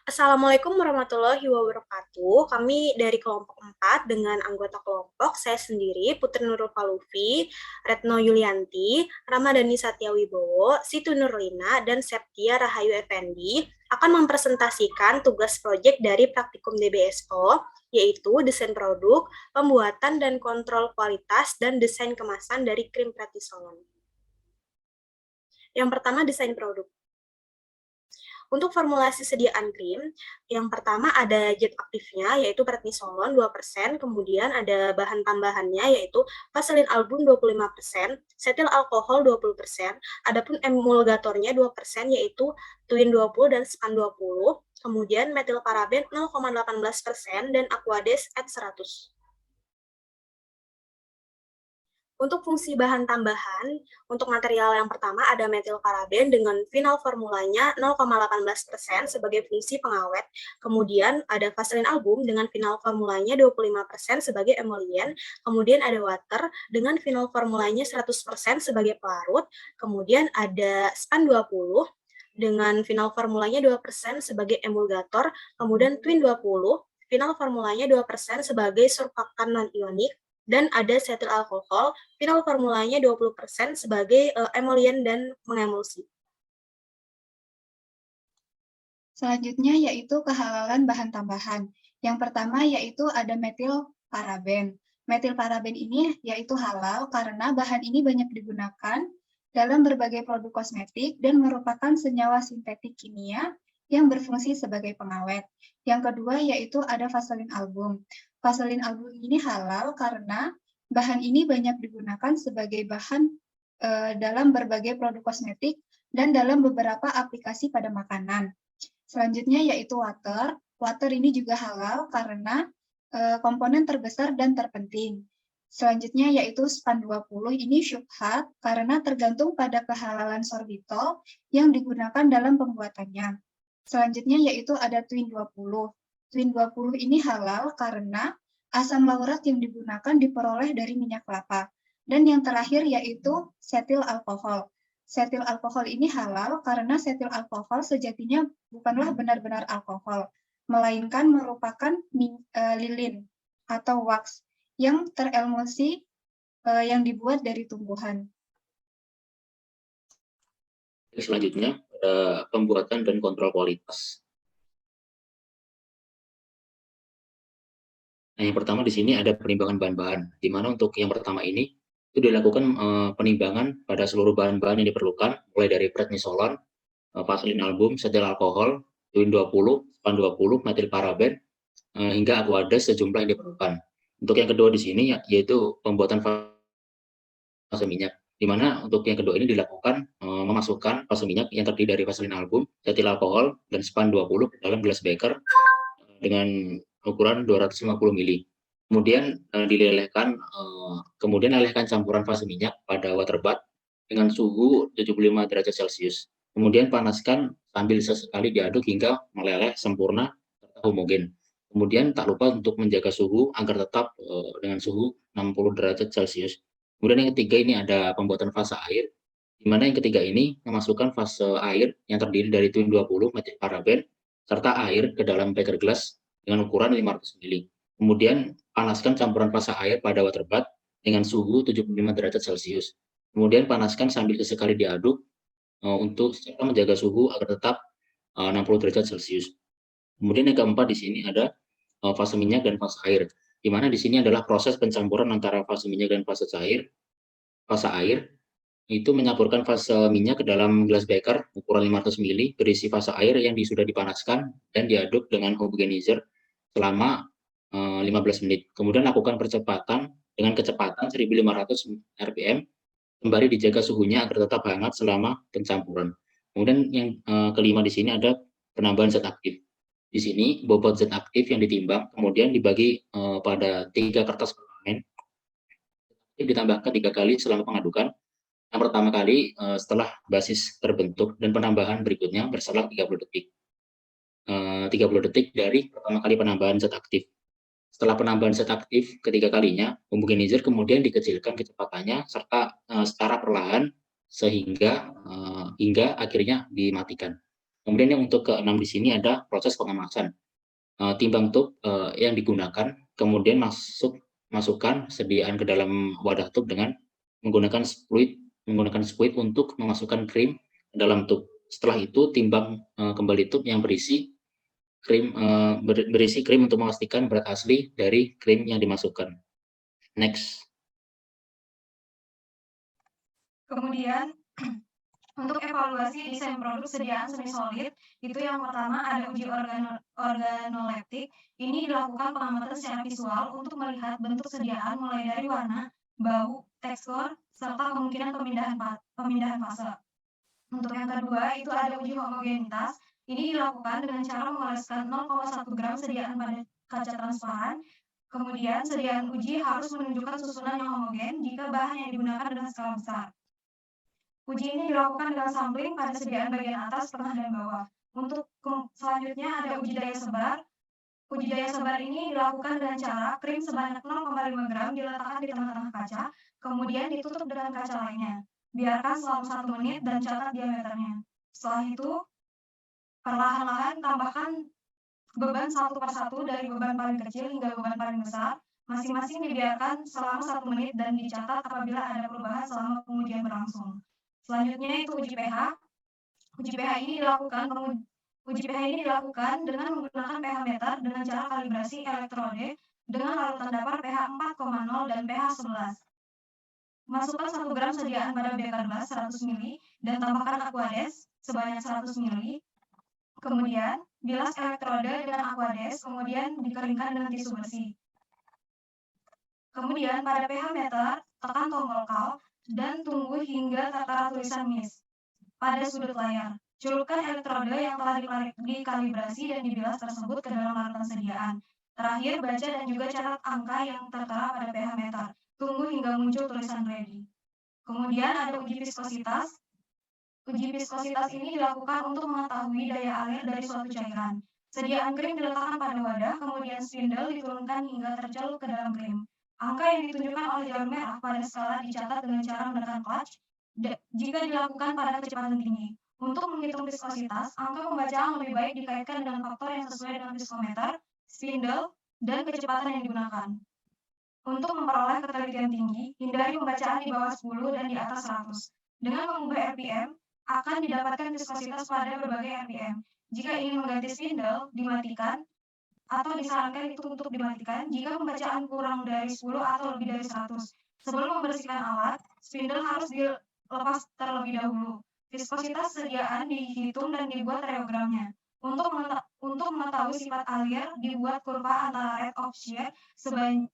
Assalamualaikum warahmatullahi wabarakatuh. Kami dari kelompok 4 dengan anggota kelompok, saya sendiri, Putri Nurul Paluvi, Retno Yulianti, Ramadhani Satyawibowo, Situ Nurlina, dan Septia Rahayu Effendi akan mempresentasikan tugas proyek dari Praktikum DBSO, yaitu desain produk, pembuatan dan kontrol kualitas, dan desain kemasan dari krim Pratisolon. Yang pertama, desain produk. Untuk formulasi sediaan krim, yang pertama ada zat aktifnya, yaitu prednisolon 2%, kemudian ada bahan tambahannya, yaitu vaselin album 25%, setil alkohol 20%, adapun emulgatornya 2%, yaitu Twin 20 dan Span 20, kemudian metil paraben 0,18%, dan Aquades at 100. Untuk fungsi bahan tambahan, untuk material yang pertama ada metil paraben dengan final formulanya 0,18% sebagai fungsi pengawet. Kemudian ada vaselin album dengan final formulanya 25% sebagai emulien. Kemudian ada water dengan final formulanya 100% sebagai pelarut. Kemudian ada Span 20 dengan final formulanya 2% sebagai emulgator. Kemudian Twin 20, final formulanya 2% sebagai surfaktan non-ionik. Dan ada setil alkohol, final formulanya 20% sebagai emulien dan mengemulsi. Selanjutnya yaitu kehalalan bahan tambahan. Yang pertama yaitu ada metil paraben. Metil paraben ini yaitu halal karena bahan ini banyak digunakan dalam berbagai produk kosmetik dan merupakan senyawa sintetik kimia yang berfungsi sebagai pengawet. Yang kedua yaitu ada vaselin album. Vaselin album ini halal karena bahan ini banyak digunakan sebagai bahan dalam berbagai produk kosmetik dan dalam beberapa aplikasi pada makanan. Selanjutnya yaitu water. Water ini juga halal karena komponen terbesar dan terpenting. Selanjutnya yaitu Span 20, ini syubhat karena tergantung pada kehalalan sorbitol yang digunakan dalam pembuatannya. Selanjutnya yaitu ada Twin 20. Twin 20 ini halal karena asam laurat yang digunakan diperoleh dari minyak kelapa. Dan yang terakhir yaitu setil alkohol. Setil alkohol ini halal karena setil alkohol sejatinya bukanlah benar-benar alkohol, melainkan merupakan lilin atau wax yang teremulsi yang dibuat dari tumbuhan. Selanjutnya ada pembuatan dan kontrol kualitas. Nah, yang pertama di sini ada penimbangan bahan-bahan, di mana untuk yang pertama ini itu dilakukan penimbangan pada seluruh bahan-bahan yang diperlukan, mulai dari prednisolon, vaselin album, setil alkohol, Twin 20, Span 20, metil paraben, hingga Aquades sejumlah yang diperlukan. Untuk yang kedua di sini yaitu pembuatan fase minyak, di mana untuk yang kedua ini dilakukan memasukkan fase minyak yang terdiri dari vaselin album, setil alkohol, dan Span 20 ke dalam gelas beker dengan ukuran 250 ml. Kemudian kemudian alihkan campuran fase minyak pada water bath dengan suhu 75 derajat Celcius. Kemudian panaskan sambil sesekali diaduk hingga meleleh sempurna serta homogen. Kemudian tak lupa untuk menjaga suhu agar tetap dengan suhu 60 derajat Celcius. Kemudian yang ketiga ini ada pembuatan fase air, di mana yang ketiga ini memasukkan fase air yang terdiri dari Twin 20 metil paraben serta air ke dalam beker gelas dengan ukuran 500 ml. Kemudian panaskan campuran fase air pada water bath dengan suhu 75 derajat Celcius. Kemudian panaskan sambil sesekali diaduk untuk menjaga suhu agar tetap 60 derajat Celcius. Kemudian yang keempat di sini ada fase minyak dan fase air, di mana di sini adalah proses pencampuran antara fase minyak dan fase air. Fase air itu mencampurkan fase minyak ke dalam gelas beker ukuran 500 ml berisi fase air yang sudah dipanaskan dan diaduk dengan homogenizer selama 15 menit. Kemudian lakukan percepatan dengan kecepatan 1500 rpm, sembari dijaga suhunya agar tetap hangat selama pencampuran. Kemudian yang kelima di sini ada penambahan zat aktif. Di sini bobot zat aktif yang ditimbang kemudian dibagi pada 3 kertas permanen, ditambahkan 3 kali selama pengadukan. Yang pertama kali setelah basis terbentuk dan penambahan berikutnya berselang 30 detik. 30 detik dari pertama kali penambahan zat aktif. Setelah penambahan zat aktif ketiga kalinya, homogenizer kemudian dikecilkan kecepatannya serta secara perlahan sehingga hingga akhirnya dimatikan. Kemudian yang untuk keenam di sini ada proses pengemasan. Timbang tub yang digunakan, kemudian masukkan sediaan ke dalam wadah tub dengan menggunakan spuit untuk memasukkan krim ke dalam tub. Setelah itu timbang kembali tub yang berisi krim untuk memastikan berat asli dari krim yang dimasukkan. Next. Kemudian untuk evaluasi desain produk sediaan semi solid, itu yang pertama ada uji organoleptik. Ini dilakukan pengamatan secara visual untuk melihat bentuk sediaan mulai dari warna, bau, tekstur, serta kemungkinan pemindahan fase. Untuk yang kedua itu ada uji homogenitas. Ini dilakukan dengan cara mengoleskan 0,1 gram sediaan pada kaca transparan. Kemudian sediaan uji harus menunjukkan susunan yang homogen jika bahan yang digunakan dengan skala besar. Uji ini dilakukan dengan sampling pada sediaan bagian atas, tengah, dan bawah. Untuk selanjutnya ada uji daya sebar. Uji daya sebar ini dilakukan dengan cara krim sebanyak 0,5 gram diletakkan di tengah-tengah kaca, kemudian ditutup dengan kaca lainnya. Biarkan selama 1 menit dan catat diameternya. Setelah itu, perlahan-lahan tambahkan beban satu persatu dari beban paling kecil hingga beban paling besar. Masing-masing dibiarkan selama 1 menit dan dicatat apabila ada perubahan selama pengujian berlangsung. Selanjutnya itu uji pH. Uji pH ini dilakukan dengan menggunakan pH meter dengan cara kalibrasi elektrode dengan larutan dapur pH 4,0 dan pH 11. Masukkan 1 gram sediaan pada beker gelas 100 ml dan tambahkan Aquades sebanyak 100 ml. Kemudian, bilas elektrode dengan Aquades, kemudian dikeringkan dengan tisu bersih. Kemudian, pada pH meter, tekan tombol call dan tunggu hingga tertera tulisan miss pada sudut layar. Celupkan elektrode yang telah dikalibrasi dan dibilas tersebut ke dalam larutan sediaan. Terakhir, baca dan juga catat angka yang tertera pada pH meter. Tunggu hingga muncul tulisan ready. Kemudian ada uji viskositas. Uji viskositas ini dilakukan untuk mengetahui daya alir dari suatu cairan. Sediaan krim diletakkan pada wadah, kemudian spindle diturunkan hingga tercelup ke dalam krim. Angka yang ditunjukkan oleh jalur merah pada skala dicatat dengan cara menekan clutch jika dilakukan pada kecepatan tinggi. Untuk menghitung viskositas, angka pembacaan lebih baik dikaitkan dengan faktor yang sesuai dengan viskometer, spindle, dan kecepatan yang digunakan. Untuk memperoleh ketelitian tinggi, hindari pembacaan di bawah 10 dan di atas 100. Dengan mengubah RPM, akan didapatkan viskositas pada berbagai RPM. Jika ingin mengganti spindle, dimatikan, atau disarankan itu untuk dimatikan jika pembacaan kurang dari 10 atau lebih dari 100. Sebelum membersihkan alat, spindle harus dilepas terlebih dahulu. Viskositas sediaan dihitung dan dibuat reogramnya. Untuk mengetahui sifat alir, dibuat kurva antara rate of shear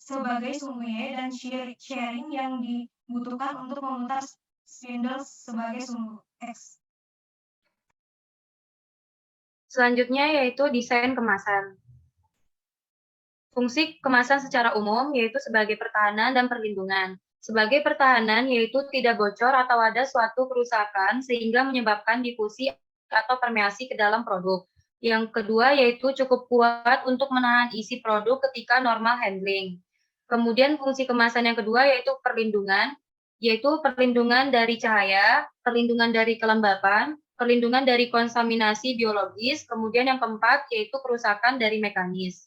sebagai sumbu Y dan shearing yang dibutuhkan untuk memutar spindle sebagai sumbu X. Selanjutnya yaitu desain kemasan. Fungsi kemasan secara umum yaitu sebagai pertahanan dan perlindungan. Sebagai pertahanan yaitu tidak bocor atau ada suatu kerusakan sehingga menyebabkan difusi atau permeasi ke dalam produk. Yang kedua yaitu cukup kuat untuk menahan isi produk ketika normal handling. Kemudian fungsi kemasan yang kedua yaitu perlindungan dari cahaya, perlindungan dari kelembapan, perlindungan dari kontaminasi biologis, kemudian yang keempat yaitu kerusakan dari mekanis.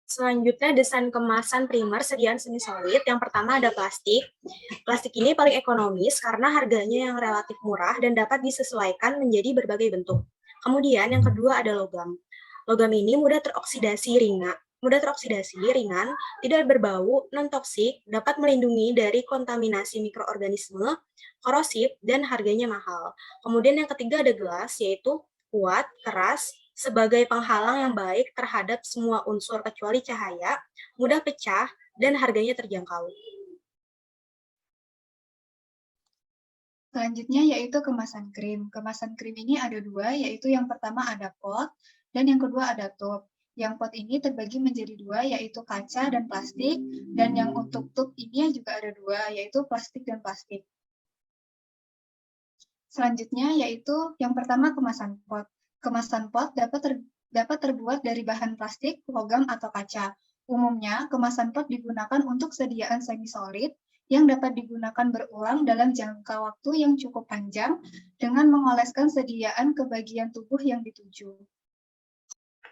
Selanjutnya, desain kemasan primer sediaan semi solid. Yang pertama ada plastik. Plastik ini paling ekonomis karena harganya yang relatif murah dan dapat disesuaikan menjadi berbagai bentuk. Kemudian yang kedua ada logam. Logam ini mudah teroksidasi ringan, tidak berbau, non-toksik, dapat melindungi dari kontaminasi mikroorganisme, korosif, dan harganya mahal. Kemudian yang ketiga ada gelas, yaitu kuat, keras, sebagai penghalang yang baik terhadap semua unsur kecuali cahaya, mudah pecah, dan harganya terjangkau. Selanjutnya yaitu kemasan krim. Kemasan krim ini ada dua, yaitu yang pertama ada pot, dan yang kedua ada tub. Yang pot ini terbagi menjadi dua, yaitu kaca dan plastik, dan yang untuk tub ini juga ada dua, yaitu plastik dan plastik. Selanjutnya yaitu yang pertama kemasan pot. Kemasan pot dapat terbuat dari bahan plastik, logam, atau kaca. Umumnya, kemasan pot digunakan untuk sediaan semi-solid yang dapat digunakan berulang dalam jangka waktu yang cukup panjang dengan mengoleskan sediaan ke bagian tubuh yang dituju.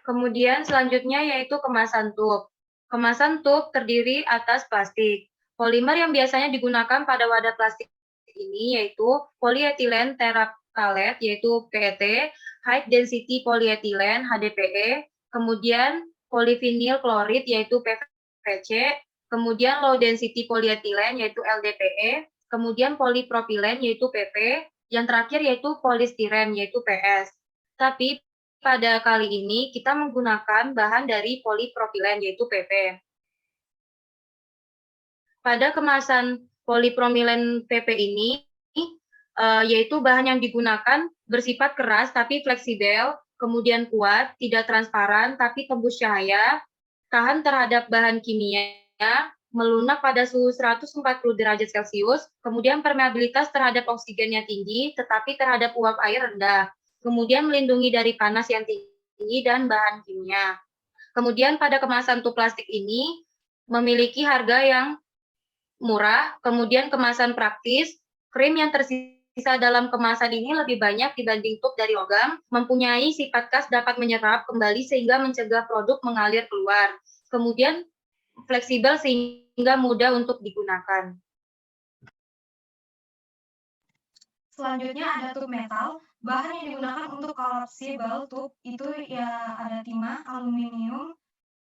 Kemudian selanjutnya yaitu kemasan tub. Kemasan tub terdiri atas plastik. Polimer yang biasanya digunakan pada wadah plastik ini yaitu polyethylene terephthalate yaitu PET, high density polyethylene HDPE, kemudian polyvinyl chloride yaitu PVC, kemudian low density polyethylene yaitu LDPE, kemudian polypropylen yaitu PP, yang terakhir yaitu polistiren yaitu PS. Tapi pada kali ini kita menggunakan bahan dari polipropilen yaitu PP. Pada kemasan polipropilen PP ini yaitu bahan yang digunakan bersifat keras tapi fleksibel, kemudian kuat, tidak transparan tapi tembus cahaya, tahan terhadap bahan kimia, melunak pada suhu 140 derajat Celcius, kemudian permeabilitas terhadap oksigennya tinggi tetapi terhadap uap air rendah, kemudian melindungi dari panas yang tinggi dan bahan kimia. Kemudian pada kemasan tub plastik ini memiliki harga yang murah, kemudian kemasan praktis, krim yang tersisa dalam kemasan ini lebih banyak dibanding tub dari logam, mempunyai sifat khas dapat menyerap kembali sehingga mencegah produk mengalir keluar. Kemudian fleksibel sehingga mudah untuk digunakan. Selanjutnya ada tub metal. Bahan yang digunakan untuk collapsible tube itu ya ada timah, aluminium,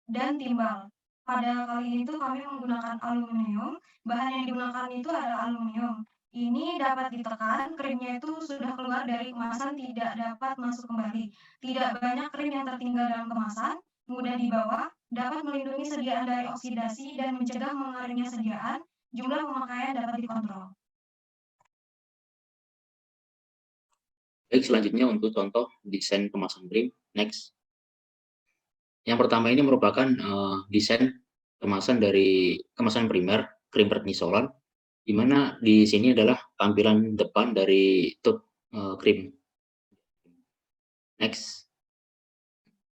dan timbal. Pada kali ini tuh kami menggunakan aluminium. Bahan yang digunakan itu adalah aluminium. Ini dapat ditekan, krimnya itu sudah keluar dari kemasan, tidak dapat masuk kembali. Tidak banyak krim yang tertinggal dalam kemasan, mudah dibawa, dapat melindungi sediaan dari oksidasi dan mencegah mengeringnya sediaan. Jumlah pemakaian dapat dikontrol. Baik, selanjutnya untuk contoh desain kemasan krim. Next. Yang pertama ini merupakan desain kemasan dari kemasan primer krim prednisolon, di mana di sini adalah tampilan depan dari tub krim. Next.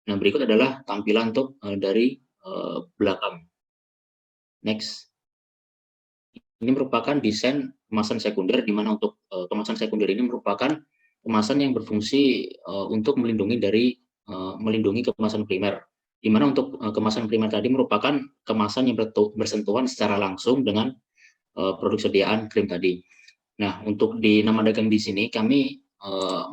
Nah, berikut adalah tampilan tub dari belakang. Next. Ini merupakan desain kemasan sekunder, di mana untuk kemasan sekunder ini merupakan kemasan yang berfungsi untuk melindungi kemasan primer, di mana untuk kemasan primer tadi merupakan kemasan yang bersentuhan secara langsung dengan produk sediaan krim tadi. Nah, untuk di nama dagang di sini kami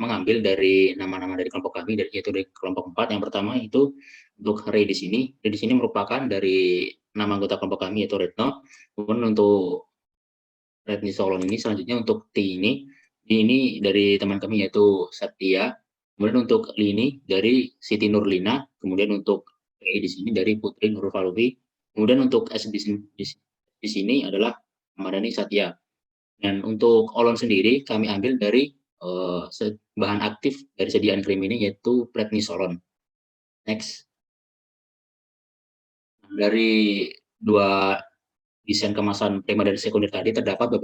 mengambil dari nama-nama dari kelompok kami, yaitu dari kelompok 4. Yang pertama itu untuk Ray di sini. Ray di sini merupakan dari nama anggota kelompok kami yaitu Retno. Kemudian untuk prednisolon ini selanjutnya untuk T ini dari teman kami yaitu Satya. Kemudian untuk Lini dari Siti Nurlina. Kemudian untuk E di sini dari Putri Nurfaluvi. Kemudian untuk S di sini adalah Ramadhani Satya. Dan untuk olon sendiri kami ambil dari bahan aktif dari sediaan krim ini yaitu prednisolon. Next. Dari dua desain kemasan primer dan sekunder tadi terdapat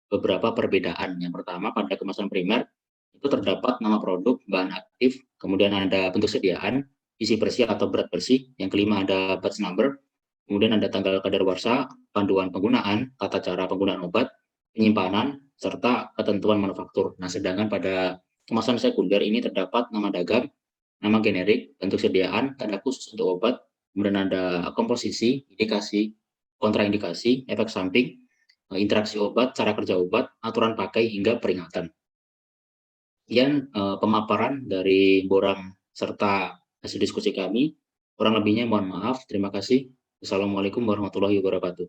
beberapa perbedaan. Yang pertama, pada kemasan primer itu terdapat nama produk, bahan aktif, kemudian ada bentuk sediaan, isi bersih atau berat bersih. Yang kelima ada batch number, kemudian ada tanggal kadaluarsa, panduan penggunaan, tata cara penggunaan obat, penyimpanan, serta ketentuan manufaktur. Nah, sedangkan pada kemasan sekunder ini terdapat nama dagang, nama generik, bentuk sediaan, tanda khusus untuk obat, kemudian ada komposisi, indikasi, kontraindikasi, efek samping, interaksi obat, cara kerja obat, aturan pakai, hingga peringatan. Sekian pemaparan dari Borang serta hasil diskusi kami. Kurang lebihnya mohon maaf. Terima kasih. Assalamualaikum warahmatullahi wabarakatuh.